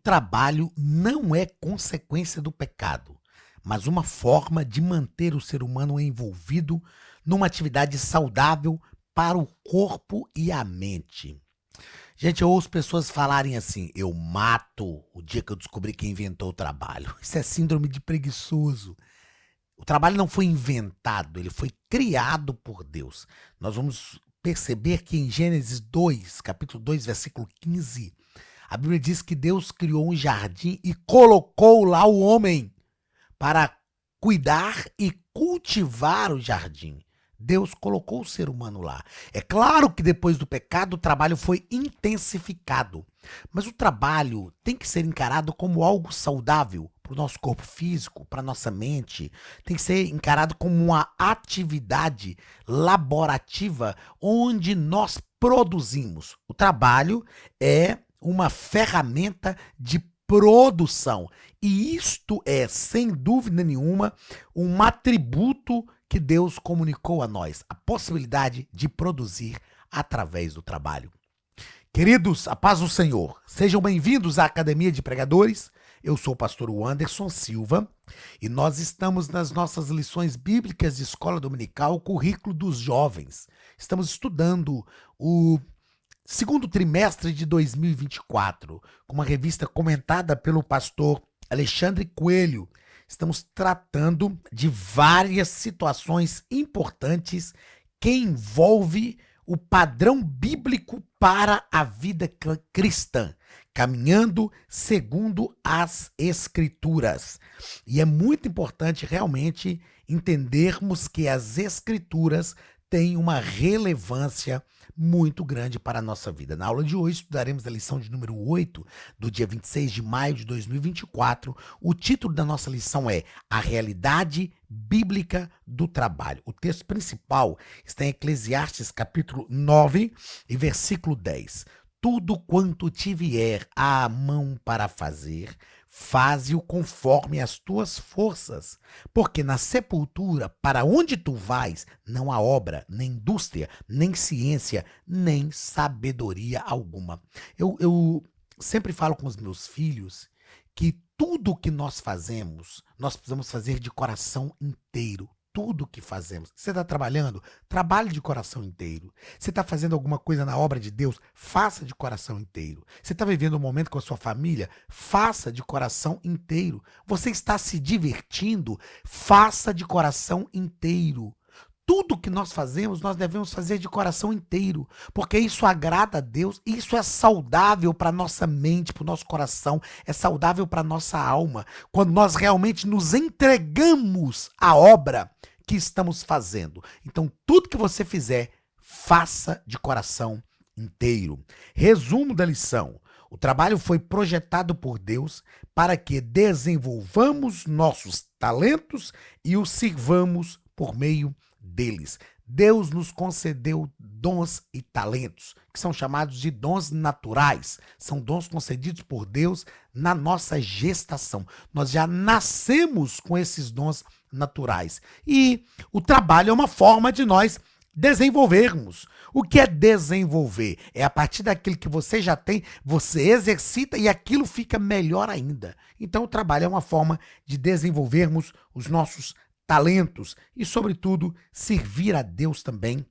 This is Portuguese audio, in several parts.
trabalho não é consequência do pecado, mas uma forma de manter o ser humano envolvido numa atividade saudável para o corpo e a mente. Gente, eu ouço pessoas falarem assim: eu mato o dia que eu descobri quem inventou o trabalho. Isso é síndrome de preguiçoso. O trabalho não foi inventado, ele foi criado por Deus. Nós vamos perceber que em Gênesis 2, capítulo 2, versículo 15, a Bíblia diz que Deus criou um jardim e colocou lá o homem para cuidar e cultivar o jardim. Deus colocou o ser humano lá. É claro que depois do pecado o trabalho foi intensificado, mas o trabalho tem que ser encarado como algo saudável para o nosso corpo físico, para a nossa mente. Tem que ser encarado como uma atividade laborativa onde nós produzimos. O trabalho é uma ferramenta de produção. E isto é, sem dúvida nenhuma, um atributo que Deus comunicou a nós, a possibilidade de produzir através do trabalho. Queridos, a paz do Senhor, sejam bem-vindos à Academia de Pregadores. Eu sou o pastor Anderson Silva e nós estamos nas nossas lições bíblicas de Escola Dominical, o currículo dos jovens. Estamos estudando o segundo trimestre de 2024, com uma revista comentada pelo pastor Alexandre Coelho. Estamos tratando de várias situações importantes que envolvem o padrão bíblico para a vida cristã, caminhando segundo as Escrituras. E é muito importante realmente entendermos que as Escrituras têm uma relevância muito grande para a nossa vida. Na aula de hoje estudaremos a lição de número 8, do dia 26 de maio de 2024. O título da nossa lição é A Realidade Bíblica do Trabalho. O texto principal está em Eclesiastes capítulo 9 e versículo 10. Tudo quanto te vier à mão para fazer, faze-o conforme as tuas forças, porque na sepultura, para onde tu vais, não há obra, nem indústria, nem ciência, nem sabedoria alguma. Eu sempre falo com os meus filhos que tudo que nós fazemos, nós precisamos fazer de coração inteiro. Tudo que fazemos. Você está trabalhando? Trabalhe de coração inteiro. Você está fazendo alguma coisa na obra de Deus? Faça de coração inteiro. Você está vivendo um momento com a sua família? Faça de coração inteiro. Você está se divertindo? Faça de coração inteiro. Tudo que nós fazemos, nós devemos fazer de coração inteiro, porque isso agrada a Deus, isso é saudável para a nossa mente, para o nosso coração, é saudável para a nossa alma, quando nós realmente nos entregamos à obra que estamos fazendo. Então, tudo que você fizer, faça de coração inteiro. Resumo da lição. O trabalho foi projetado por Deus para que desenvolvamos nossos talentos e os sirvamos por meio deles. Deus nos concedeu dons e talentos, que são chamados de dons naturais. São dons concedidos por Deus na nossa gestação. Nós já nascemos com esses dons naturais. E o trabalho é uma forma de nós desenvolvermos. O que é desenvolver? É a partir daquilo que você já tem, você exercita e aquilo fica melhor ainda. Então o trabalho é uma forma de desenvolvermos os nossos talentos e, sobretudo, servir a Deus também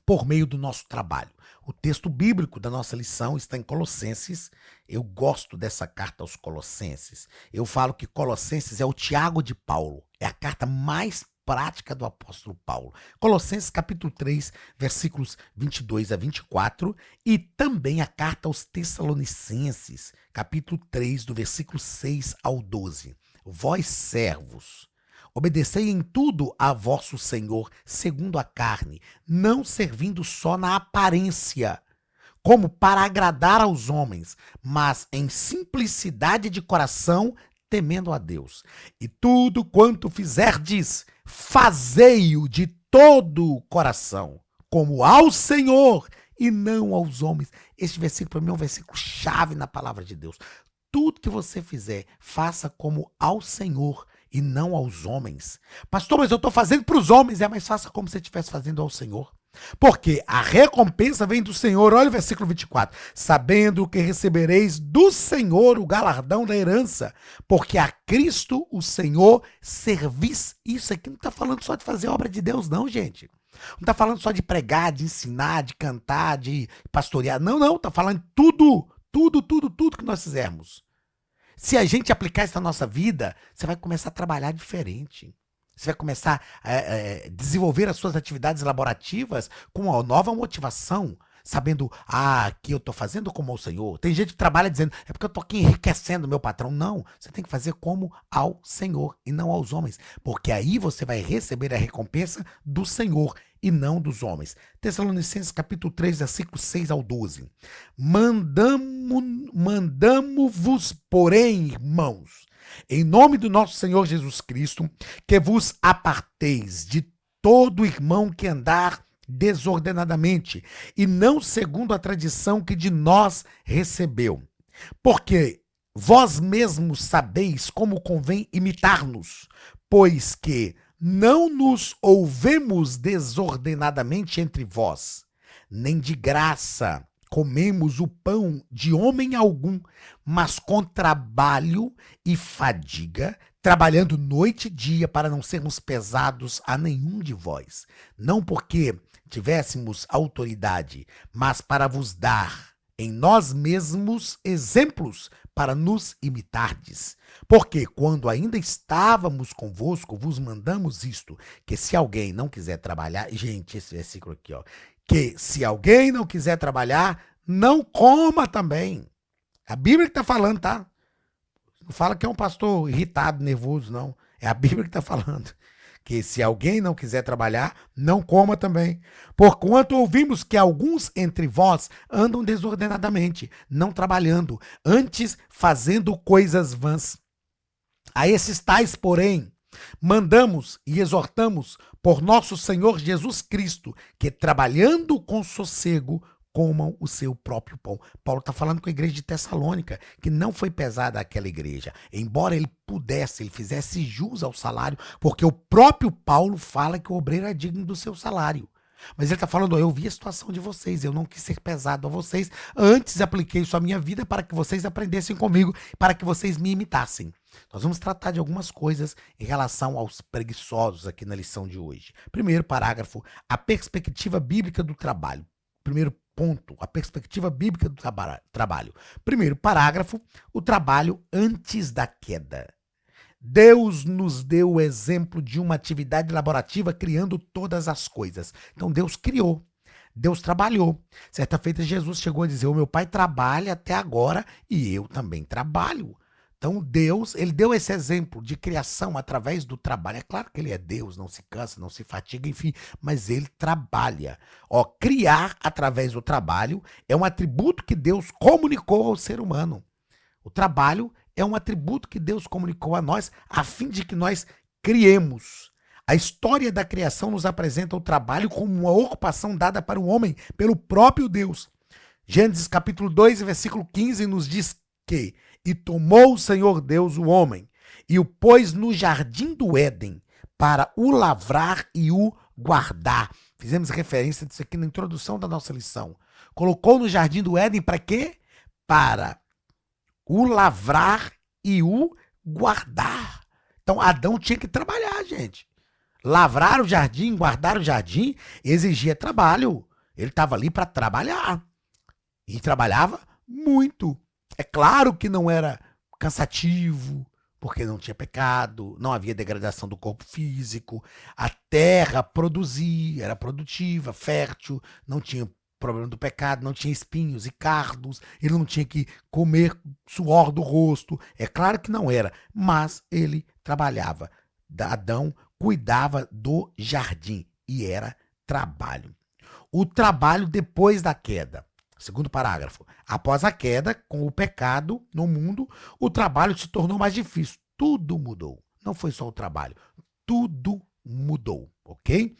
por meio do nosso trabalho. O texto bíblico da nossa lição está em Colossenses. Eu gosto dessa carta aos Colossenses. Eu falo que Colossenses é o Tiago de Paulo. É a carta mais prática do apóstolo Paulo. Colossenses capítulo 3, versículos 22 a 24 e também a carta aos Tessalonicenses, capítulo 3, do versículo 6 ao 12. Vós, servos, obedecei em tudo a vosso Senhor, segundo a carne, não servindo só na aparência, como para agradar aos homens, mas em simplicidade de coração, temendo a Deus. E tudo quanto fizerdes, fazei-o de todo o coração, como ao Senhor e não aos homens. Este versículo para mim é um versículo chave na palavra de Deus. Tudo que você fizer, faça como ao Senhor e não aos homens. Pastor, mas eu estou fazendo para os homens. Mas faça como se você estivesse fazendo ao Senhor. Porque a recompensa vem do Senhor. Olha o versículo 24. Sabendo que recebereis do Senhor o galardão da herança, porque a Cristo, o Senhor, servis. Isso aqui não está falando só de fazer obra de Deus, não, gente. Não está falando só de pregar, de ensinar, de cantar, de pastorear. Não, não. Está falando tudo, tudo que nós fizermos. Se a gente aplicar isso na nossa vida, você vai começar a trabalhar diferente. Você vai começar a desenvolver as suas atividades laborativas com uma nova motivação, sabendo, que eu estou fazendo como ao Senhor. Tem gente que trabalha dizendo, é porque eu estou aqui enriquecendo meu patrão. Não, você tem que fazer como ao Senhor e não aos homens, porque aí você vai receber a recompensa do Senhor e não dos homens. Tessalonicenses capítulo 3, versículo 6 ao 12. Mandamo-vos, porém, irmãos, em nome do nosso Senhor Jesus Cristo, que vos aparteis de todo irmão que andar desordenadamente, e não segundo a tradição que de nós recebeu. Porque vós mesmos sabeis como convém imitar-nos, pois que não nos ouvemos desordenadamente entre vós, nem de graça comemos o pão de homem algum, mas com trabalho e fadiga, trabalhando noite e dia para não sermos pesados a nenhum de vós. Não porque tivéssemos autoridade, mas para vos dar em nós mesmos exemplos para nos imitardes. Porque quando ainda estávamos convosco, vos mandamos isto, que se alguém não quiser trabalhar, gente, esse versículo aqui, ó, que se alguém não quiser trabalhar, não coma também. A Bíblia que está falando, tá? Não fala que é um pastor irritado, nervoso, não. É a Bíblia que está falando. Que se alguém não quiser trabalhar, não coma também. Porquanto ouvimos que alguns entre vós andam desordenadamente, não trabalhando, antes fazendo coisas vãs. A esses tais, porém, mandamos e exortamos por nosso Senhor Jesus Cristo, que trabalhando com sossego, comam o seu próprio pão. Paulo está falando com a igreja de Tessalônica, que não foi pesada aquela igreja. Embora ele pudesse, ele fizesse jus ao salário, porque o próprio Paulo fala que o obreiro é digno do seu salário. Mas ele está falando, eu vi a situação de vocês, eu não quis ser pesado a vocês, antes apliquei isso à minha vida para que vocês aprendessem comigo, para que vocês me imitassem. Nós vamos tratar de algumas coisas em relação aos preguiçosos aqui na lição de hoje. Primeiro parágrafo, a perspectiva bíblica do trabalho. Primeiro ponto, a perspectiva bíblica do trabalho. Primeiro parágrafo, o trabalho antes da queda. Deus nos deu o exemplo de uma atividade laborativa criando todas as coisas. Então Deus criou, Deus trabalhou. Certa feita Jesus chegou a dizer, o meu pai trabalha até agora e eu também trabalho. Então Deus, ele deu esse exemplo de criação através do trabalho. É claro que ele é Deus, não se cansa, não se fatiga, enfim, mas ele trabalha. Criar através do trabalho é um atributo que Deus comunicou ao ser humano. O trabalho é um atributo que Deus comunicou a nós a fim de que nós criemos. A história da criação nos apresenta o trabalho como uma ocupação dada para o homem pelo próprio Deus. Gênesis capítulo 2, versículo 15 nos diz que e tomou o Senhor Deus o homem e o pôs no jardim do Éden para o lavrar e o guardar. Fizemos referência disso aqui na introdução da nossa lição. Colocou no jardim do Éden para quê? Para o lavrar e o guardar. Então Adão tinha que trabalhar, gente. Lavrar o jardim, guardar o jardim, exigia trabalho. Ele estava ali para trabalhar. E trabalhava muito. É claro que não era cansativo, porque não tinha pecado, não havia degradação do corpo físico, a terra produzia, era produtiva, fértil, não tinha problema do pecado, não tinha espinhos e cardos, ele não tinha que comer suor do rosto. É claro que não era, mas ele trabalhava. Adão cuidava do jardim e era trabalho. O trabalho depois da queda. Segundo parágrafo. Após a queda, com o pecado no mundo, o trabalho se tornou mais difícil. Tudo mudou. Não foi só o trabalho. Tudo mudou, ok?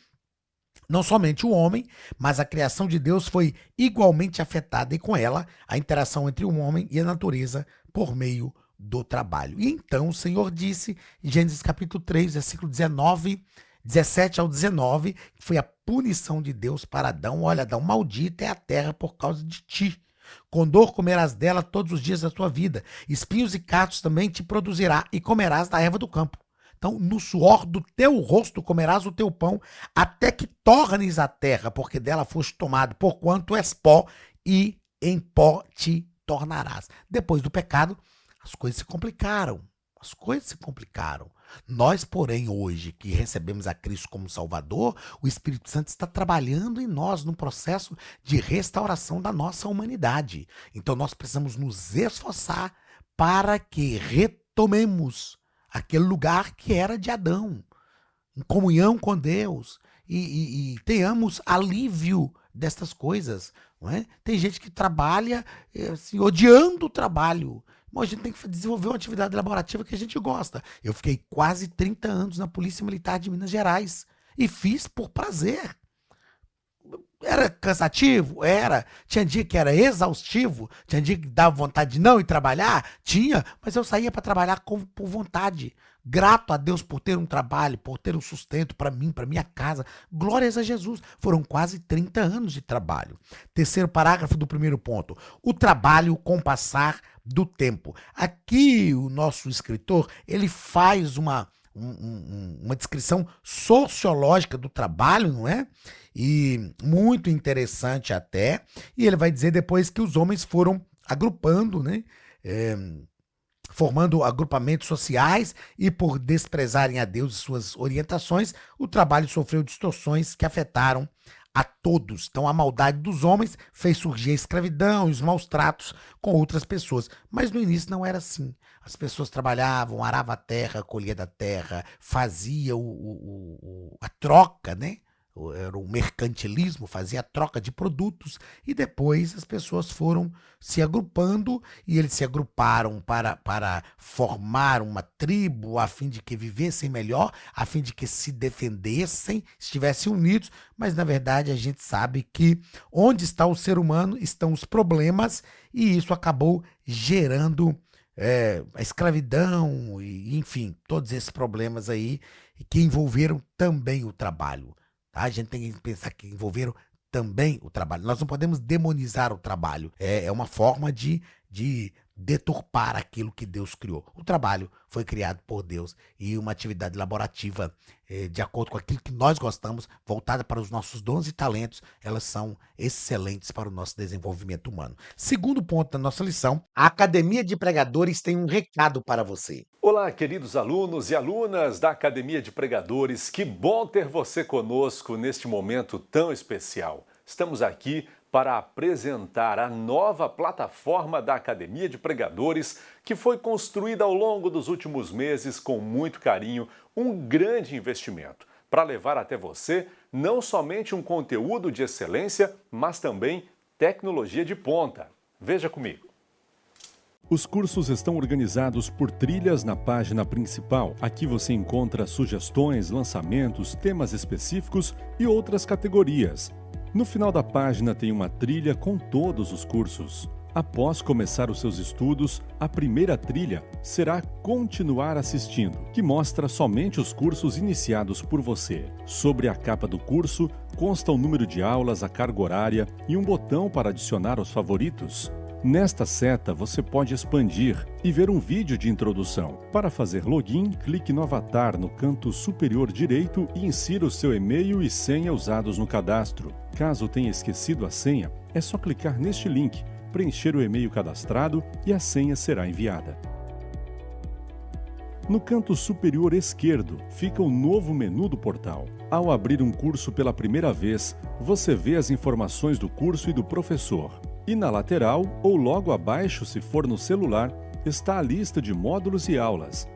Não somente o homem, mas a criação de Deus foi igualmente afetada e com ela a interação entre o homem e a natureza por meio do trabalho. E então o Senhor disse, em Gênesis capítulo 3, versículo 19 17 ao 19, foi a punição de Deus para Adão. Olha, Adão, maldita é a terra por causa de ti. Com dor comerás dela todos os dias da tua vida. Espinhos e cardos também te produzirá, e comerás da erva do campo. Então, no suor do teu rosto comerás o teu pão, até que tornes a terra, porque dela foste tomado, porquanto és pó, e em pó te tornarás. Depois do pecado, as coisas se complicaram. As coisas se complicaram. Nós, porém, hoje que recebemos a Cristo como Salvador, o Espírito Santo está trabalhando em nós no processo de restauração da nossa humanidade. Então nós precisamos nos esforçar para que retomemos aquele lugar que era de Adão, em comunhão com Deus, e tenhamos alívio destas coisas. Não é? Tem gente que trabalha assim, odiando o trabalho. Mas a gente tem que desenvolver uma atividade laborativa que a gente gosta. Eu fiquei quase 30 anos na Polícia Militar de Minas Gerais e fiz por prazer. Era cansativo? Era. Tinha dia que era exaustivo? Tinha dia que dava vontade de não ir trabalhar? Tinha, mas eu saía para trabalhar por vontade. Grato a Deus por ter um trabalho, por ter um sustento para mim, para minha casa. Glórias a Jesus. Foram quase 30 anos de trabalho. Terceiro parágrafo do primeiro ponto. O trabalho com o passar do tempo. Aqui o nosso escritor, ele faz uma descrição sociológica do trabalho, não é? E muito interessante até. E ele vai dizer depois que os homens foram agrupando, né? Formando agrupamentos sociais, e por desprezarem a Deus e suas orientações, o trabalho sofreu distorções que afetaram a todos. Então a maldade dos homens fez surgir a escravidão e os maus tratos com outras pessoas. Mas no início não era assim. As pessoas trabalhavam, aravam a terra, colhia da terra, fazia a troca, né? Era o mercantilismo, fazia a troca de produtos, e depois as pessoas foram se agrupando, e eles se agruparam para formar uma tribo, a fim de que vivessem melhor, a fim de que se defendessem, estivessem unidos. Mas na verdade a gente sabe que onde está o ser humano estão os problemas, e isso acabou gerando a escravidão, e enfim, todos esses problemas aí que envolveram também o trabalho. Tá? A gente tem que pensar que envolveram também o trabalho. Nós não podemos demonizar o trabalho. É uma forma de deturpar aquilo que Deus criou. O trabalho foi criado por Deus, e uma atividade laborativa de acordo com aquilo que nós gostamos, voltada para os nossos dons e talentos, elas são excelentes para o nosso desenvolvimento humano. Segundo ponto da nossa lição, a Academia de Pregadores tem um recado para você. Olá, queridos alunos e alunas da Academia de Pregadores, que bom ter você conosco neste momento tão especial. Estamos aqui para apresentar a nova plataforma da Academia de Pregadores, que foi construída ao longo dos últimos meses com muito carinho, um grande investimento, para levar até você não somente um conteúdo de excelência, mas também tecnologia de ponta. Veja comigo. Os cursos estão organizados por trilhas na página principal. Aqui você encontra sugestões, lançamentos, temas específicos e outras categorias. No final da página tem uma trilha com todos os cursos. Após começar os seus estudos, a primeira trilha será Continuar Assistindo, que mostra somente os cursos iniciados por você. Sobre a capa do curso, consta o número de aulas, a carga horária e um botão para adicionar aos favoritos. Nesta seta, você pode expandir e ver um vídeo de introdução. Para fazer login, clique no avatar no canto superior direito e insira o seu e-mail e senha usados no cadastro. Caso tenha esquecido a senha, é só clicar neste link, preencher o e-mail cadastrado e a senha será enviada. No canto superior esquerdo fica o novo menu do portal. Ao abrir um curso pela primeira vez, você vê as informações do curso e do professor. E na lateral, ou logo abaixo se for no celular, está a lista de módulos e aulas.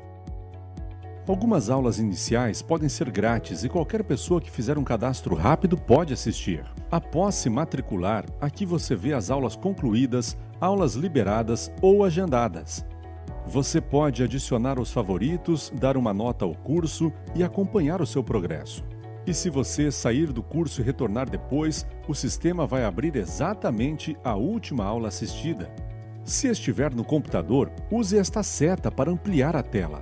Algumas aulas iniciais podem ser grátis e qualquer pessoa que fizer um cadastro rápido pode assistir. Após se matricular, aqui você vê as aulas concluídas, aulas liberadas ou agendadas. Você pode adicionar os favoritos, dar uma nota ao curso e acompanhar o seu progresso. E se você sair do curso e retornar depois, o sistema vai abrir exatamente a última aula assistida. Se estiver no computador, use esta seta para ampliar a tela.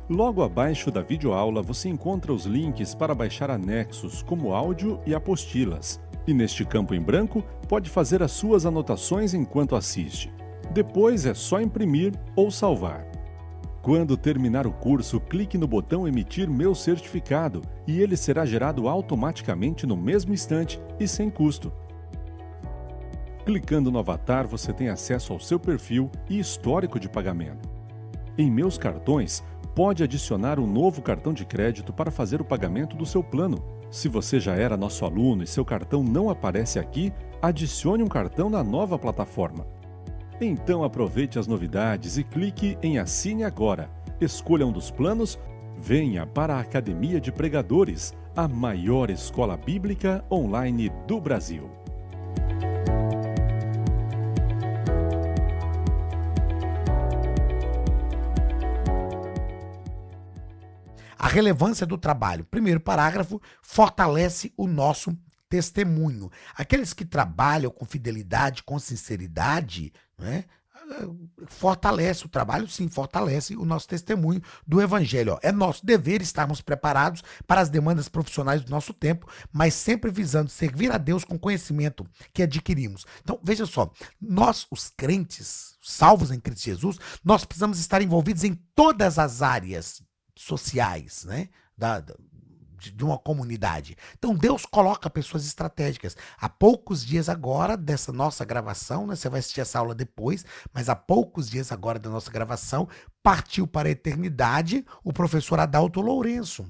Logo abaixo da videoaula você encontra os links para baixar anexos como áudio e apostilas. E neste campo em branco pode fazer as suas anotações enquanto assiste. Depois é só imprimir ou salvar. Quando terminar o curso, clique no botão Emitir meu certificado e ele será gerado automaticamente no mesmo instante e sem custo. Clicando no avatar, você tem acesso ao seu perfil e histórico de pagamento. Em Meus Cartões, pode adicionar um novo cartão de crédito para fazer o pagamento do seu plano. Se você já era nosso aluno e seu cartão não aparece aqui, adicione um cartão na nova plataforma. Então aproveite as novidades e clique em Assine Agora. Escolha um dos planos, venha para a Academia de Pregadores, a maior escola bíblica online do Brasil. A relevância do trabalho. Primeiro parágrafo, fortalece o nosso testemunho. Aqueles que trabalham com fidelidade, com sinceridade, né, fortalece o trabalho, sim, fortalece o nosso testemunho do Evangelho. Ó. É nosso dever estarmos preparados para as demandas profissionais do nosso tempo, mas sempre visando servir a Deus com conhecimento que adquirimos. Então, veja só, nós, os crentes, salvos em Cristo Jesus, nós precisamos estar envolvidos em todas as áreas sociais, né, de uma comunidade. Então Deus coloca pessoas estratégicas. Há poucos dias agora dessa nossa gravação, né, você vai assistir essa aula depois, mas há poucos dias agora da nossa gravação, partiu para a eternidade o professor Adalto Lourenço,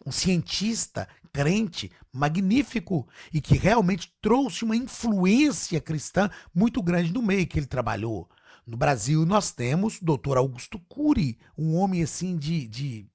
um cientista, crente, magnífico, e que realmente trouxe uma influência cristã muito grande no meio que ele trabalhou. No Brasil, nós temos o doutor Augusto Cury, um homem assim de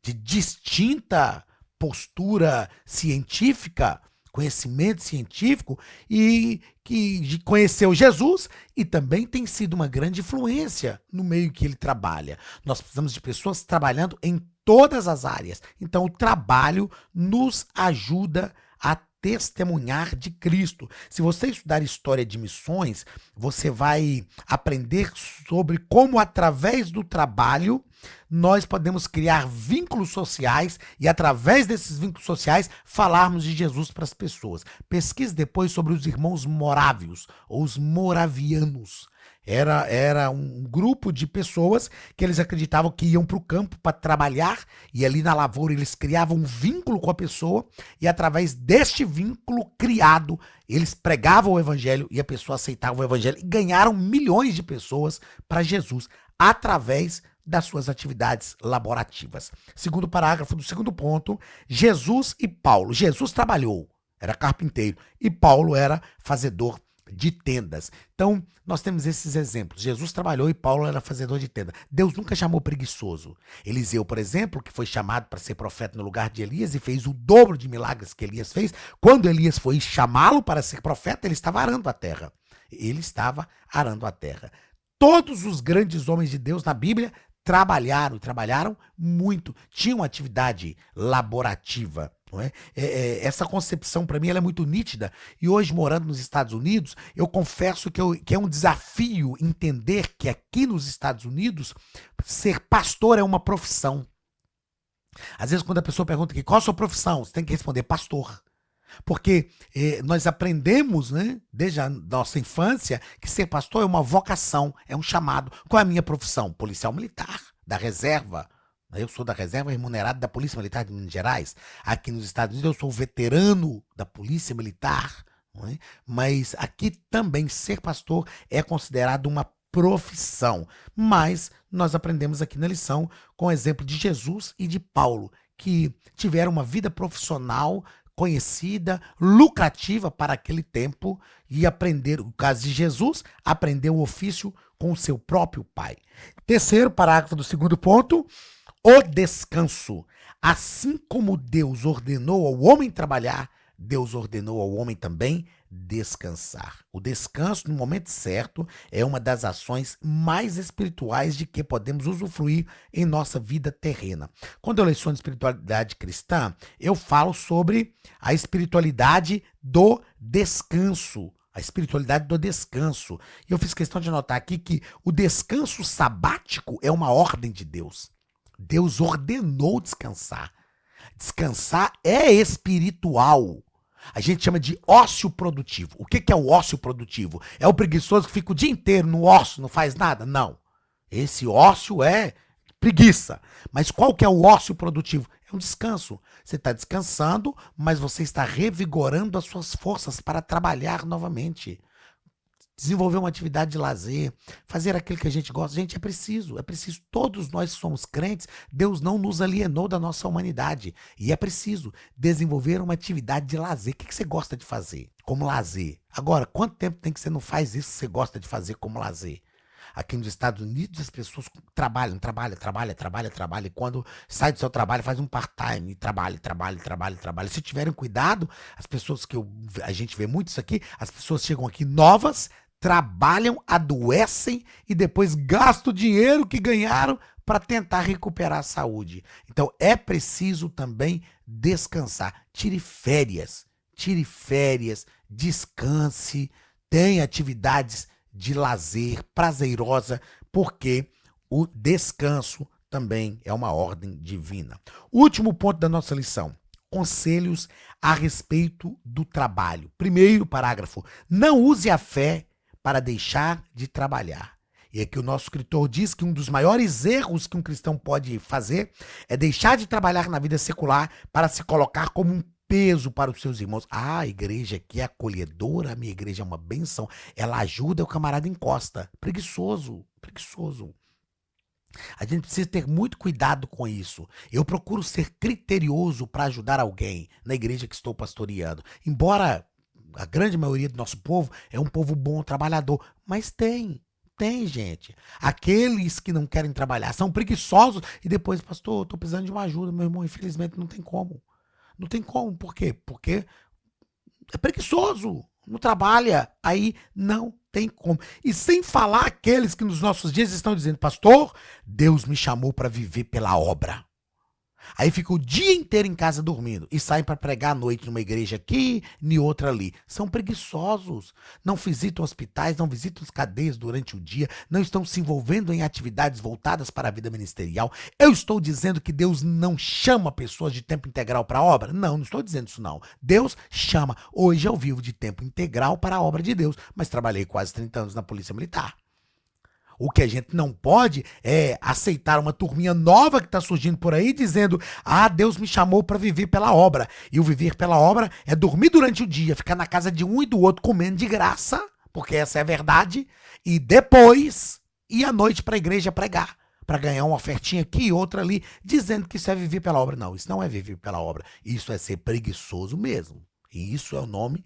distinta postura científica, conhecimento científico, e que conheceu Jesus e também tem sido uma grande influência no meio que ele trabalha. Nós precisamos de pessoas trabalhando em todas as áreas. Então, o trabalho nos ajuda a testemunhar de Cristo. Se você estudar história de missões, você vai aprender sobre como, através do trabalho, nós podemos criar vínculos sociais e, através desses vínculos sociais, falarmos de Jesus para as pessoas. Pesquise depois sobre os irmãos morávios, ou os moravianos. Era um grupo de pessoas que eles acreditavam que iam para o campo para trabalhar, e ali na lavoura eles criavam um vínculo com a pessoa, e através deste vínculo criado, eles pregavam o evangelho e a pessoa aceitava o evangelho, e ganharam milhões de pessoas para Jesus através das suas atividades laborativas. Segundo parágrafo do segundo ponto, Jesus e Paulo. Jesus trabalhou, era carpinteiro, e Paulo era fazedor de tendas. Então, nós temos esses exemplos. Jesus trabalhou e Paulo era fazedor de tenda. Deus nunca chamou preguiçoso. Eliseu, por exemplo, que foi chamado para ser profeta no lugar de Elias e fez o dobro de milagres que Elias fez, quando Elias foi chamá-lo para ser profeta, ele estava arando a terra. Ele estava arando a terra. Todos os grandes homens de Deus na Bíblia trabalharam muito, tinham atividade laborativa. Não é? Essa concepção, para mim, ela é muito nítida. E hoje, morando nos Estados Unidos, eu confesso que é um desafio entender que aqui nos Estados Unidos, ser pastor é uma profissão. Às vezes, quando a pessoa pergunta aqui, qual a sua profissão? Você tem que responder pastor. Porque nós aprendemos, né, desde a nossa infância, que ser pastor é uma vocação, é um chamado. Qual é a minha profissão? Policial militar, da reserva. Eu sou da reserva remunerada da Polícia Militar de Minas Gerais. Aqui nos Estados Unidos eu sou veterano da Polícia Militar. Não é? Mas aqui também ser pastor é considerado uma profissão. Mas nós aprendemos aqui na lição com o exemplo de Jesus e de Paulo, que tiveram uma vida profissional conhecida, lucrativa para aquele tempo, e aprender, no caso de Jesus, aprendeu o ofício com o seu próprio pai. Terceiro parágrafo do segundo ponto, o descanso. Assim como Deus ordenou ao homem trabalhar, Deus ordenou ao homem também descansar. O descanso, no momento certo, é uma das ações mais espirituais de que podemos usufruir em nossa vida terrena. Quando eu leciono espiritualidade cristã, eu falo sobre a espiritualidade do descanso. A espiritualidade do descanso. E eu fiz questão de anotar aqui que o descanso sabático é uma ordem de Deus. Deus ordenou descansar. Descansar é espiritual. A gente chama de ócio produtivo. O que é o ócio produtivo? É o preguiçoso que fica o dia inteiro no ócio, não faz nada? Não. Esse ócio é preguiça. Mas qual que é o ócio produtivo? É um descanso. Você está descansando, mas você está revigorando as suas forças para trabalhar novamente. Desenvolver uma atividade de lazer, fazer aquilo que a gente gosta. Gente, é preciso. Todos nós que somos crentes, Deus não nos alienou da nossa humanidade. E é preciso desenvolver uma atividade de lazer. O que você gosta de fazer como lazer? Agora, quanto tempo tem que você não faz isso que você gosta de fazer como lazer? Aqui nos Estados Unidos as pessoas trabalham. E quando sai do seu trabalho faz um part-time. Trabalha. Se tiverem cuidado, as pessoas a gente vê muito isso aqui, as pessoas chegam aqui novas, trabalham, adoecem e depois gastam o dinheiro que ganharam para tentar recuperar a saúde. Então é preciso também descansar. Tire férias, descanse, tenha atividades de lazer prazerosa, porque o descanso também é uma ordem divina. Último ponto da nossa lição: conselhos a respeito do trabalho. Primeiro parágrafo: não use a fé para deixar de trabalhar. E aqui o nosso escritor diz que um dos maiores erros que um cristão pode fazer é deixar de trabalhar na vida secular para se colocar como um peso para os seus irmãos. A igreja aqui é acolhedora, a minha igreja é uma bênção, ela ajuda, o camarada encosta. Preguiçoso. A gente precisa ter muito cuidado com isso. Eu procuro ser criterioso para ajudar alguém na igreja que estou pastoreando. Embora a grande maioria do nosso povo é um povo bom, trabalhador, mas tem, gente. Aqueles que não querem trabalhar são preguiçosos e depois, pastor, estou precisando de uma ajuda, meu irmão, infelizmente não tem como. Não tem como, por quê? Porque é preguiçoso, não trabalha, aí não tem como. E sem falar aqueles que nos nossos dias estão dizendo, pastor, Deus me chamou para viver pela obra. Aí fica o dia inteiro em casa dormindo e saem para pregar à noite numa igreja aqui e outra ali. São preguiçosos, não visitam hospitais, não visitam as cadeias durante o dia, não estão se envolvendo em atividades voltadas para a vida ministerial. Eu estou dizendo que Deus não chama pessoas de tempo integral para a obra? Não estou dizendo isso não. Deus chama. Hoje eu vivo de tempo integral para a obra de Deus, mas trabalhei quase 30 anos na Polícia Militar. O que a gente não pode é aceitar uma turminha nova que está surgindo por aí dizendo, Deus me chamou para viver pela obra. E o viver pela obra é dormir durante o dia, ficar na casa de um e do outro comendo de graça, porque essa é a verdade, e depois ir à noite para a igreja pregar, para ganhar uma ofertinha aqui e outra ali, dizendo que isso é viver pela obra. Não, isso não é viver pela obra, isso é ser preguiçoso mesmo. E isso é o nome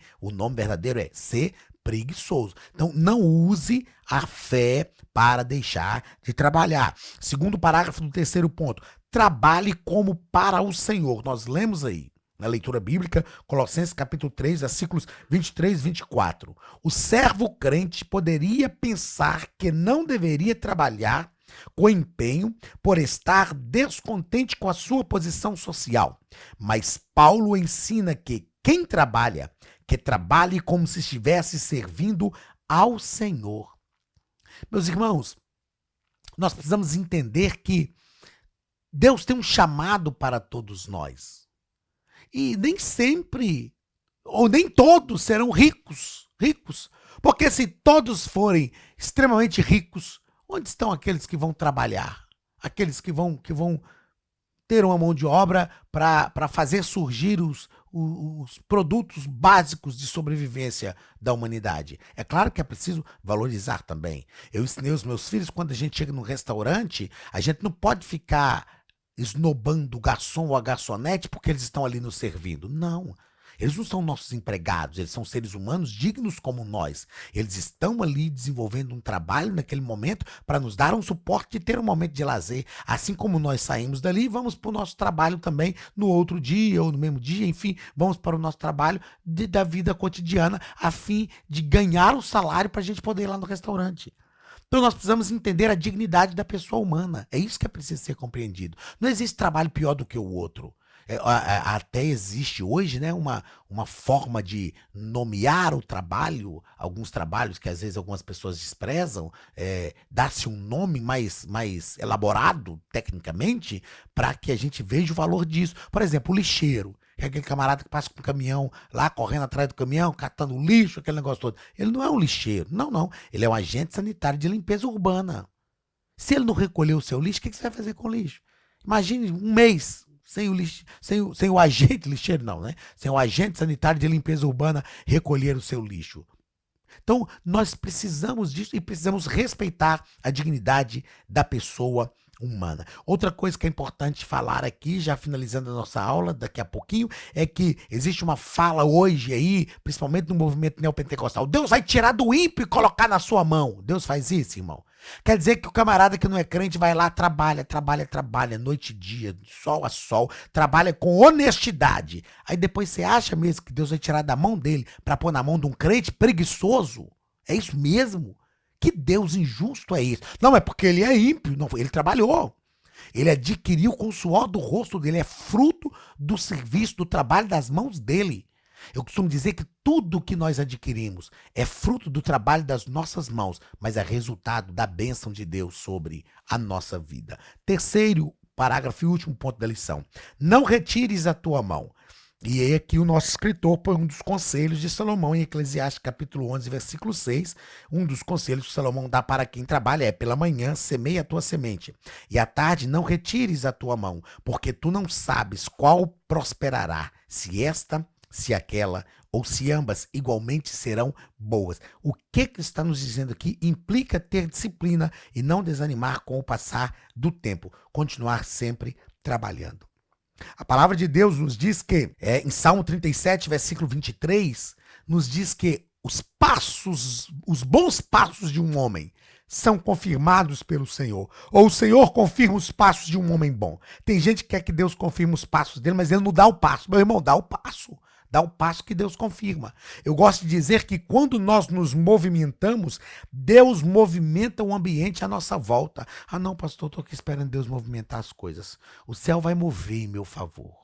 verdadeiro é ser preguiçoso. Então, não use a fé para deixar de trabalhar. Segundo parágrafo do terceiro ponto, trabalhe como para o Senhor. Nós lemos aí na leitura bíblica, Colossenses capítulo 3, versículos 23 e 24. O servo crente poderia pensar que não deveria trabalhar com empenho por estar descontente com a sua posição social. Mas Paulo ensina que quem trabalha, que trabalhe como se estivesse servindo ao Senhor. Meus irmãos, nós precisamos entender que Deus tem um chamado para todos nós. E nem sempre, ou nem todos serão ricos. Porque se todos forem extremamente ricos, onde estão aqueles que vão trabalhar? Aqueles que vão ter uma mão de obra para fazer surgir os produtos básicos de sobrevivência da humanidade. É claro que é preciso valorizar também. Eu ensinei os meus filhos, quando a gente chega num restaurante, a gente não pode ficar esnobando o garçom ou a garçonete porque eles estão ali nos servindo. Não. Eles não são nossos empregados, eles são seres humanos dignos como nós. Eles estão ali desenvolvendo um trabalho naquele momento para nos dar um suporte e ter um momento de lazer. Assim como nós saímos dali, vamos para o nosso trabalho também no outro dia ou no mesmo dia, enfim, vamos para o nosso trabalho da vida cotidiana a fim de ganhar o salário para a gente poder ir lá no restaurante. Então nós precisamos entender a dignidade da pessoa humana. É isso que é preciso ser compreendido. Não existe trabalho pior do que o outro. Até existe hoje, né, uma forma de nomear o trabalho, alguns trabalhos que às vezes algumas pessoas desprezam, dá-se um nome mais elaborado tecnicamente para que a gente veja o valor disso. Por exemplo, o lixeiro, que é aquele camarada que passa com o caminhão lá, correndo atrás do caminhão, catando lixo, aquele negócio todo. Ele não é um lixeiro, não, não. Ele é um agente sanitário de limpeza urbana. Se ele não recolher o seu lixo, o que você vai fazer com o lixo? Imagine um mês sem o lixo, sem o agente lixeiro, não, né? Sem o agente sanitário de limpeza urbana recolher o seu lixo. Então, nós precisamos disso e precisamos respeitar a dignidade da pessoa humana. Outra coisa que é importante falar aqui, já finalizando a nossa aula daqui a pouquinho, é que existe uma fala hoje aí, principalmente no movimento neopentecostal: Deus vai tirar do ímpio e colocar na sua mão. Deus faz isso, irmão? Quer dizer que o camarada que não é crente vai lá, trabalha, noite e dia, sol a sol, trabalha com honestidade. Aí depois você acha mesmo que Deus vai tirar da mão dele para pôr na mão de um crente preguiçoso? É isso mesmo? Que Deus injusto é esse? Não, é porque ele é ímpio, não, ele trabalhou. Ele adquiriu com o suor do rosto dele, é fruto do serviço, do trabalho das mãos dele. Eu costumo dizer que tudo que nós adquirimos é fruto do trabalho das nossas mãos, mas é resultado da bênção de Deus sobre a nossa vida. Terceiro parágrafo e último ponto da lição: não retires a tua mão. E aí aqui o nosso escritor põe um dos conselhos de Salomão em Eclesiastes capítulo 11, versículo 6. Um dos conselhos que Salomão dá para quem trabalha é: pela manhã semeia a tua semente, e à tarde não retires a tua mão, porque tu não sabes qual prosperará, se esta, se aquela, ou se ambas igualmente serão boas. O que está nos dizendo aqui implica ter disciplina e não desanimar com o passar do tempo, continuar sempre trabalhando. A palavra de Deus nos diz que, em Salmo 37, versículo 23, nos diz que os bons passos de um homem são confirmados pelo Senhor. Ou o Senhor confirma os passos de um homem bom. Tem gente que quer que Deus confirme os passos dele, mas ele não dá o passo. Meu irmão, dá o passo. Dá o passo que Deus confirma. Eu gosto de dizer que quando nós nos movimentamos, Deus movimenta o ambiente à nossa volta. Ah não, pastor, estou aqui esperando Deus movimentar as coisas. O céu vai mover em meu favor.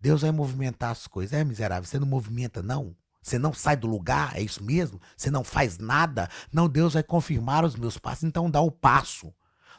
Deus vai movimentar as coisas. É, miserável, você não movimenta não? Você não sai do lugar, é isso mesmo? Você não faz nada? Não, Deus vai confirmar os meus passos, então dá o passo.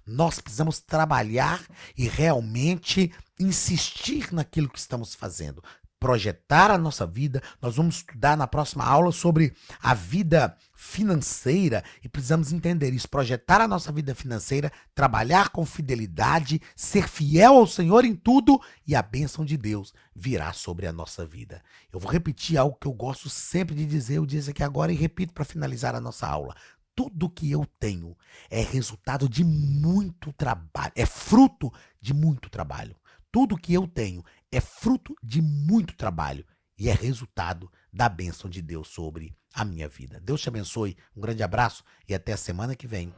Nós precisamos trabalhar e realmente insistir naquilo que estamos fazendo. Projetar a nossa vida. Nós vamos estudar na próxima aula sobre a vida financeira e precisamos entender isso. Projetar a nossa vida financeira, trabalhar com fidelidade, ser fiel ao Senhor em tudo e a bênção de Deus virá sobre a nossa vida. Eu vou repetir algo que eu gosto sempre de dizer, eu disse aqui agora e repito para finalizar a nossa aula. Tudo que eu tenho é resultado de muito trabalho, é fruto de muito trabalho. Tudo que eu tenho é fruto de muito trabalho e é resultado da bênção de Deus sobre a minha vida. Deus te abençoe, um grande abraço e até a semana que vem.